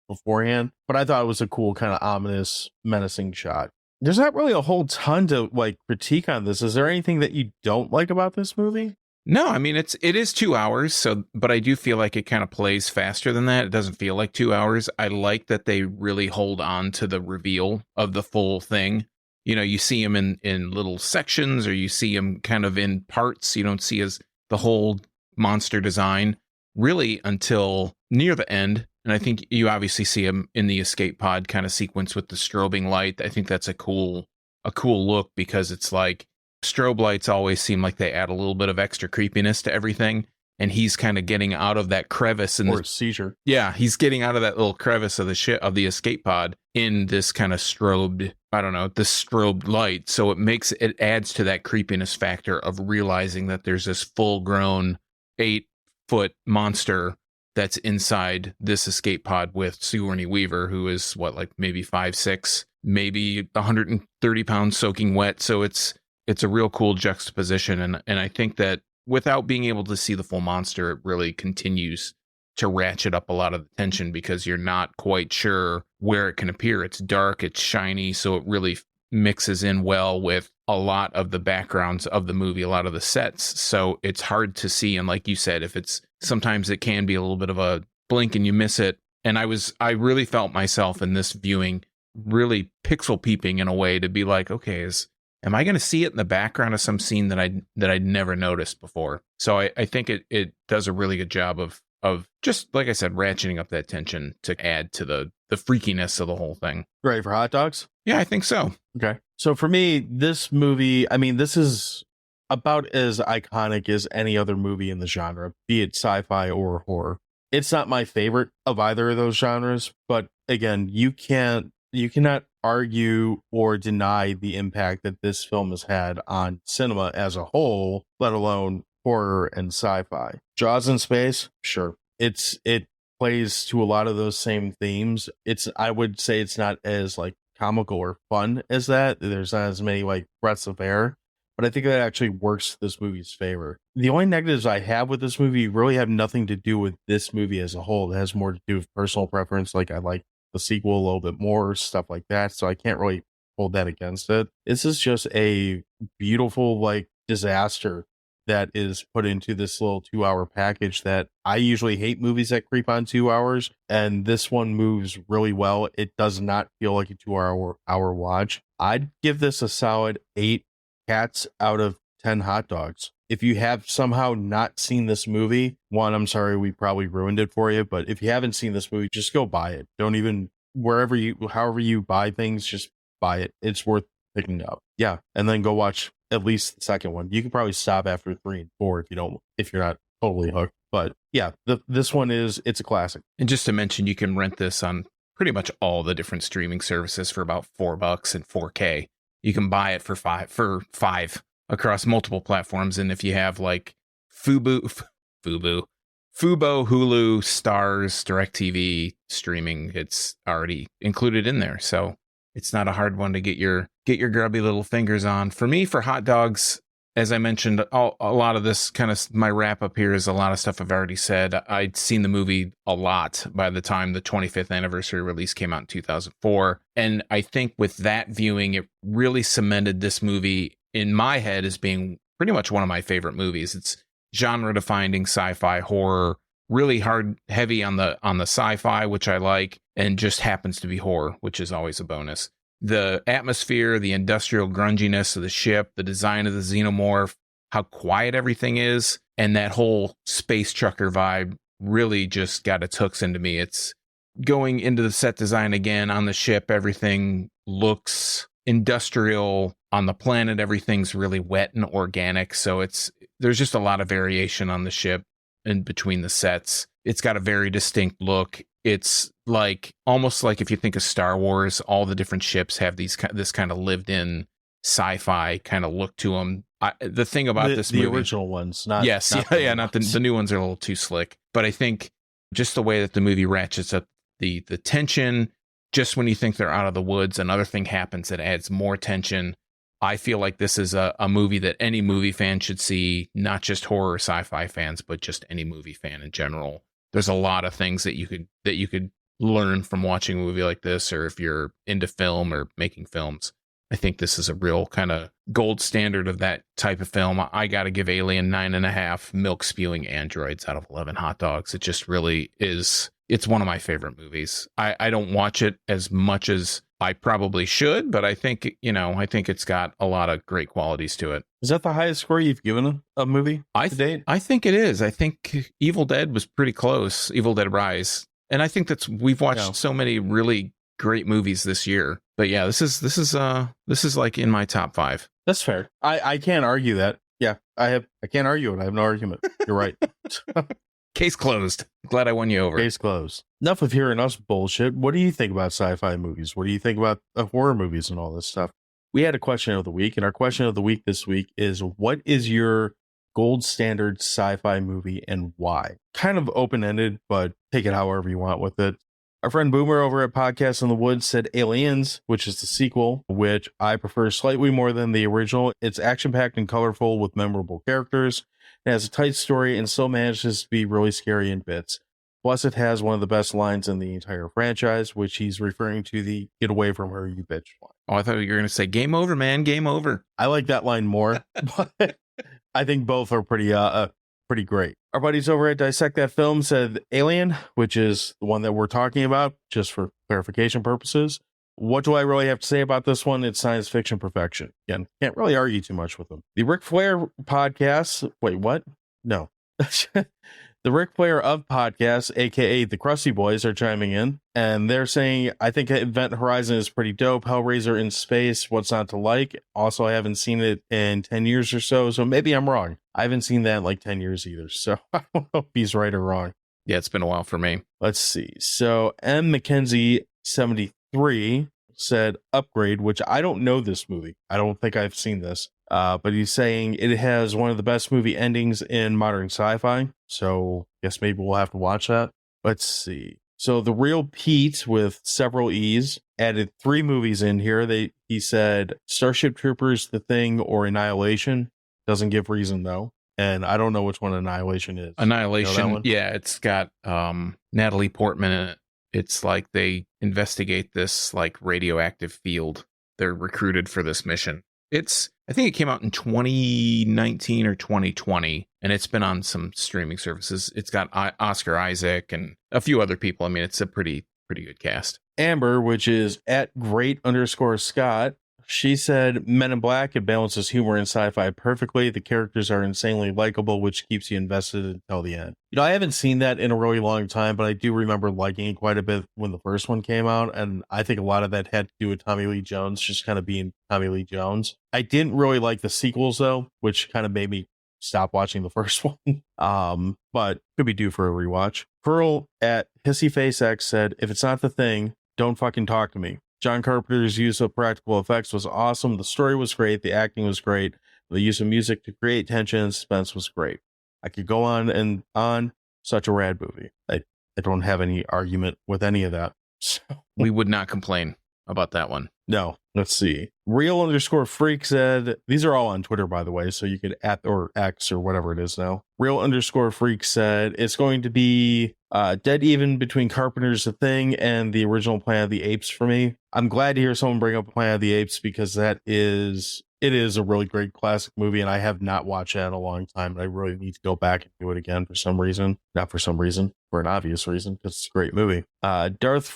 beforehand, but I thought it was a cool kind of ominous, menacing shot. There's not really a whole ton to like critique on this. Is there anything that you don't like about this movie? No, I mean, it is 2 hours. So, but I do feel like it kind of plays faster than that. It doesn't feel like 2 hours. I like that they really hold on to the reveal of the full thing. You know, you see him in little sections, or you see him kind of in parts. You don't see the whole monster design really until near the end. And I think you obviously see him in the escape pod kind of sequence with the strobing light. I think that's a cool look, because it's like, strobe lights always seem like they add a little bit of extra creepiness to everything, and he's kind of getting out of that crevice or seizure. Yeah, he's getting out of that little crevice of the escape pod in this kind of strobed, I don't know, the strobed light. So it adds to that creepiness factor of realizing that there's this full-grown 8-foot monster that's inside this escape pod with Sigourney Weaver, who is what, like maybe 5'6", maybe 130 pounds soaking wet. So it's a real cool juxtaposition. And I think that without being able to see the full monster, it really continues to ratchet up a lot of the tension because you're not quite sure where it can appear. It's dark, it's shiny, so it really mixes in well with a lot of the backgrounds of the movie, a lot of the sets. So it's hard to see. And like you said, sometimes it can be a little bit of a blink and you miss it. And I really felt myself in this viewing really pixel peeping in a way to be like, okay, am I going to see it in the background of some scene that I'd never noticed before? So I think it does a really good job of just, like I said, ratcheting up that tension to add to the freakiness of the whole thing. Ready for hot dogs? Yeah, I think so. Okay. So for me, this movie, I mean, this is about as iconic as any other movie in the genre, be it sci-fi or horror. It's not my favorite of either of those genres, but again, you cannot argue or deny the impact that this film has had on cinema as a whole, let alone horror and sci-fi. Jaws in space, sure. It plays to a lot of those same themes. I would say it's not as like comical or fun as that. There's not as many like breaths of air, but I think that actually works this movie's favor. The only negatives I have with this movie really have nothing to do with this movie as a whole. It has more to do with personal preference. Like I like the sequel a little bit more, stuff like that. So I can't really hold that against it. This is just a beautiful like disaster that is put into this little 2-hour package that I usually hate movies that creep on 2 hours. And this one moves really well. It does not feel like a 2-hour watch. I'd give this a solid 8 cats out of 10 hot dogs. If you have somehow not seen this movie, one, I'm sorry, we probably ruined it for you. But if you haven't seen this movie, just go buy it. Don't even, however you buy things, just buy it. It's worth picking up. Yeah. And then go watch at least the second one. You can probably stop after 3 and 4 if you're not totally hooked. But yeah, this one it's a classic. And just to mention, you can rent this on pretty much all the different streaming services for about $4 and 4K. You can buy it for five across multiple platforms. And if you have like Fubo, Hulu, Stars, DirecTV streaming, it's already included in there. So it's not a hard one to get your grubby little fingers on. For me, for hot dogs, as I mentioned, a lot of this kind of my wrap up here is a lot of stuff I've already said. I'd seen the movie a lot by the time the 25th anniversary release came out in 2004. And I think with that viewing, it really cemented this movie in my head as being pretty much one of my favorite movies. It's genre defining sci-fi horror, really heavy on the sci-fi, which I like, and just happens to be horror, which is always a bonus. The atmosphere, the industrial grunginess of the ship, the design of the xenomorph, how quiet everything is, and that whole space trucker vibe really just got its hooks into me. It's going into the set design again on the ship. Everything looks industrial. On the planet, everything's really wet and organic. So there's just a lot of variation on the ship in between the sets. It's got a very distinct look. It's like almost like if you think of Star Wars, all the different ships have this kind of lived in sci-fi kind of look to them. The thing about this movie, the original ones, not the new ones are a little too slick. But I think just the way that the movie ratchets up the tension, just when you think they're out of the woods, another thing happens that adds more tension. I feel like this is a movie that any movie fan should see, not just horror sci-fi fans, but just any movie fan in general. There's a lot of things that you could learn from watching a movie like this, or if you're into film or making films. I think this is a real kind of gold standard of that type of film. I got to give Alien 9.5 milk spewing androids out of 11 hot dogs. It just really is. It's one of my favorite movies. I don't watch it as much as I probably should, but I think it's got a lot of great qualities to it. Is that the highest score you've given a movie to date? I think it is. I think Evil Dead was pretty close. Evil Dead Rise. And I think we've watched so many really great movies this year. But yeah, this is like in my top 5. That's fair. I can't argue that. Yeah, I can't argue it. I have no argument. You're right. Case closed. Glad I won you over. Case closed. Enough of hearing us bullshit. What do you think about sci-fi movies? What do you think about horror movies and all this stuff? We had a question of the week, and our question of the week this week is, what is your gold standard sci-fi movie and why? Kind of open-ended, but take it however you want with it. Our friend Boomer over at Podcast in the Woods said Aliens, which is the sequel, which I prefer slightly more than the original. It's action-packed and colorful with memorable characters. It has a tight story and still manages to be really scary in bits. Plus, it has one of the best lines in the entire franchise, which he's referring to the "Get away from her, you bitch" line. Oh, I thought you were going to say "Game over, man, game over." I like that line more, but I think both are pretty great. Our buddies over at Dissect That Film said Alien, which is the one that we're talking about, just for clarification purposes. What do I really have to say about this one? It's science fiction perfection. Again, can't really argue too much with them. The Ric Flair podcast. Wait, what? No. The Ric Flair of podcasts, aka the Krusty Boys, are chiming in, and they're saying, I think Event Horizon is pretty dope. Hellraiser in space, what's not to like? Also, I haven't seen it in 10 years or so maybe I'm wrong. I haven't seen that in like 10 years either, so I don't know if he's right or wrong. Yeah, it's been a while for me. Let's see. So M. McKenzie 73 said Upgrade, which I don't know this movie. I don't think I've seen this. But he's saying it has one of the best movie endings in modern sci-fi. So I guess maybe we'll have to watch that. Let's see. So The Real Pete with several E's added 3 movies in here. He said Starship Troopers, The Thing, or Annihilation. Doesn't give reason though. And I don't know which one Annihilation is. Annihilation. You know that one? Yeah, it's got Natalie Portman in it. It's like they investigate this like radioactive field. They're recruited for this mission. I think it came out in 2019 or 2020, and it's been on some streaming services. It's got Oscar Isaac and a few other people. I mean, it's a pretty good cast. Amber, which is at great_Scott, she said Men in Black, it balances humor and sci-fi perfectly. The characters are insanely likable, which keeps you invested until the end. You know, I haven't seen that in a really long time, but I do remember liking it quite a bit when the first one came out, and I think a lot of that had to do with Tommy Lee Jones just kind of being Tommy Lee Jones. I didn't really like the sequels, though, which kind of made me stop watching the first one. But could be due for a rewatch. Pearl at HissyFaceX said, if it's not The Thing, don't fucking talk to me. John Carpenter's use of practical effects was awesome. The story was great. The acting was great. The use of music to create tension and suspense was great. I could go on and on. Such a rad movie. I don't have any argument with any of that. So. We would not complain about that one. No. Let's see. Real_Freak said, these are all on Twitter, by the way, so you could or X or whatever it is now. Real_Freak said, it's going to be dead even between Carpenter's The Thing and the original Planet of the Apes for me. I'm glad to hear someone bring up Planet of the Apes because it is a really great classic movie, and I have not watched that in a long time. I really need to go back and do it again for some reason. Not for some reason, for an obvious reason, because it's a great movie. Darth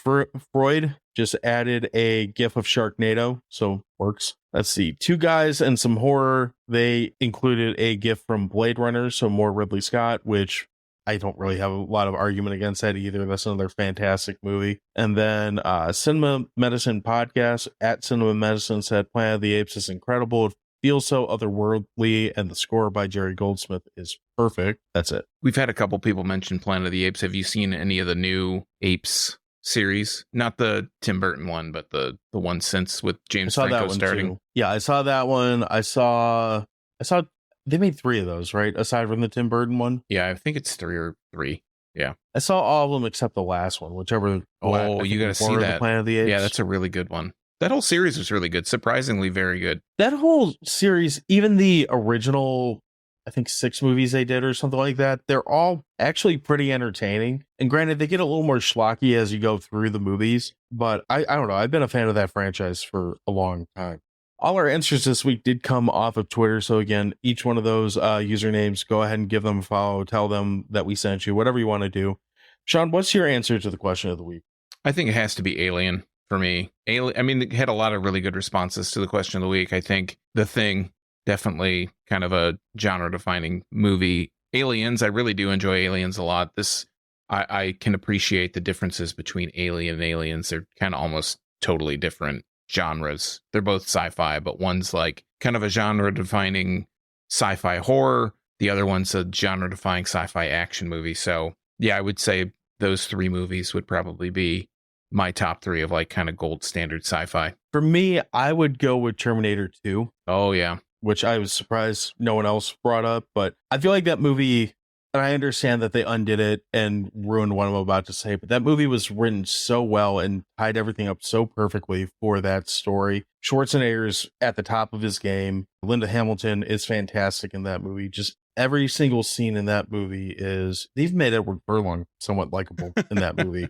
Freud just added a GIF of Sharknado, so works. Let's see. 2 guys and some horror. They included a GIF from Blade Runner, so more Ridley Scott, which I don't really have a lot of argument against that either. That's another fantastic movie. And then Cinema Medicine Podcast at Cinema Medicine said Planet of the Apes is incredible. It feels so otherworldly, and the score by Jerry Goldsmith is perfect. That's it. We've had a couple people mention Planet of the Apes. Have you seen any of the new Apes series? Not the Tim Burton one, but the one since with James Franco starting. Too. Yeah, I saw that one. I saw they made 3 of those, right? Aside from the Tim Burton one. Yeah, I think it's 3. Yeah. I saw all of them except the last one, whichever. Oh, you got to see that. Planet of the Apes. Yeah, that's a really good one. That whole series was really good. Surprisingly very good. That whole series, even the original, I think 6 movies they did or something like that, they're all actually pretty entertaining. And granted, they get a little more schlocky as you go through the movies, but I don't know. I've been a fan of that franchise for a long time. All our answers this week did come off of Twitter. So again, each one of those usernames, go ahead and give them a follow. Tell them that we sent you, whatever you want to do. Sean, what's your answer to the question of the week? I think it has to be Alien for me. I mean, it had a lot of really good responses to the question of the week. I think The Thing, definitely kind of a genre-defining movie. Aliens, I really do enjoy Aliens a lot. I can appreciate the differences between Alien and Aliens. They're kind of almost totally different genres. They're both sci-fi, but one's like kind of a genre-defining sci-fi horror. The other one's a genre-defining sci-fi action movie. So yeah, I would say those 3 movies would probably be my top 3 of like kind of gold standard sci-fi. For me, I would go with Terminator 2. Oh yeah. which I was surprised no one else brought up. But I feel like that movie, and I understand that they undid it and ruined what I'm about to say, but that movie was written so well and tied everything up so perfectly for that story. Schwarzenegger's at the top of his game. Linda Hamilton is fantastic in that movie. Just every single scene in that movie is, they've made Edward Furlong somewhat likable in that movie.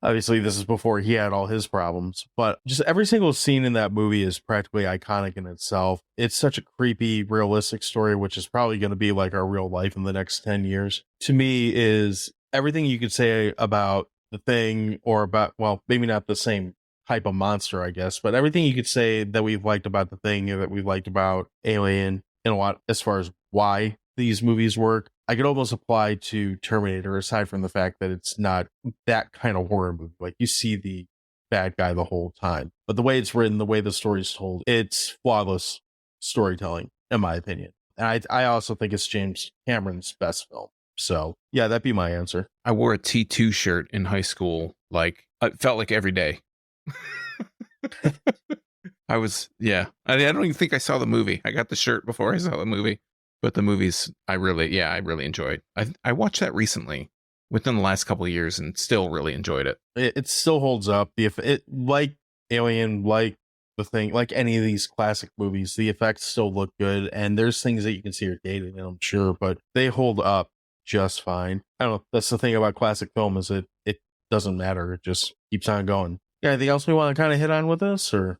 Obviously, this is before he had all his problems, but just every single scene in that movie is practically iconic in itself. It's such a creepy, realistic story, which is probably going to be like our real life in the next 10 years. To me, is everything you could say about The Thing, or about, well, maybe not the same type of monster, I guess, but everything you could say that we've liked about The Thing and that we liked about Alien, and a lot as far as why these movies work, I could almost apply to Terminator, aside from the fact that it's not that kind of horror movie. Like, you see the bad guy the whole time, but the way it's written, the way the story's told, it's flawless storytelling, in my opinion. And I also think it's James Cameron's best film. So yeah, that'd be my answer. I wore a T2 shirt in high school. Like, it felt like every day. I don't even think I saw the movie. I got the shirt before I saw the movie. But the movies, I really enjoyed. I watched that recently, within the last couple of years, and still really enjoyed it. It still holds up. Like Alien, like The Thing, like any of these classic movies, the effects still look good, and there's things that you can see are dated, I'm sure, but they hold up just fine. I don't know. That's the thing about classic film, is it doesn't matter. It just keeps on going. Yeah, anything else we want to kind of hit on with this, or?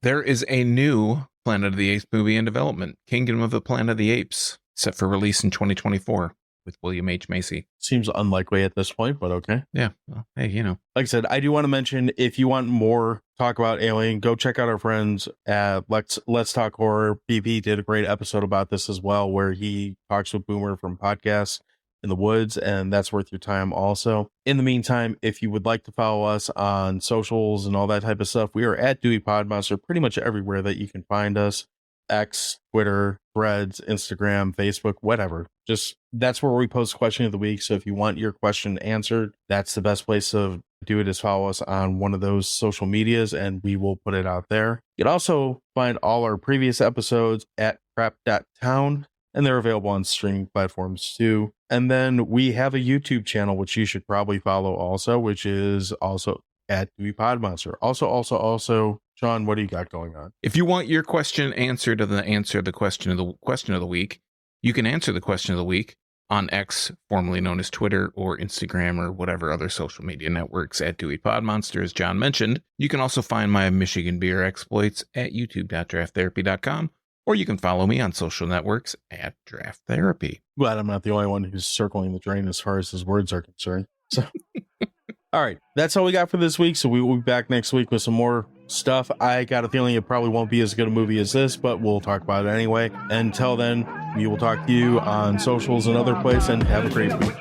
There is a new Planet of the Apes movie in development, Kingdom of the Planet of the Apes, set for release in 2024 with William H. Macy. Seems unlikely at this point, but okay. Yeah. Well, hey, Like I said, I do want to mention, if you want more talk about Alien, go check out our friends at Let's Talk Horror. BP did a great episode about this as well, where he talks with Boomer from Podcasts in the Woods, and that's worth your time also. In the meantime, if you would like to follow us on socials and all that type of stuff, we are at Dewey Podmonster pretty much everywhere that you can find us. X, Twitter, Threads, Instagram, Facebook, whatever. Just, that's where we post question of the week. So if you want your question answered, that's the best place to do it, is follow us on one of those social medias, and we will put it out there. You can also find all our previous episodes at crap.town, and they're available on streaming platforms too. And then we have a YouTube channel, which you should probably follow also, which is also at Dewey Podmonster. Also, Sean, what do you got going on? If you want your question answered, of the question of the week, you can answer the question of the week on X, formerly known as Twitter, or Instagram, or whatever other social media networks, at Dewey Podmonster, as John mentioned. You can also find my Michigan beer exploits at youtube.drafttherapy.com. Or you can follow me on social networks at Draft Therapy. Glad I'm not the only one who's circling the drain as far as his words are concerned. So, all right, that's all we got for this week. So we will be back next week with some more stuff. I got a feeling it probably won't be as good a movie as this, but we'll talk about it anyway. Until then, we will talk to you on socials and other places, and have a great week.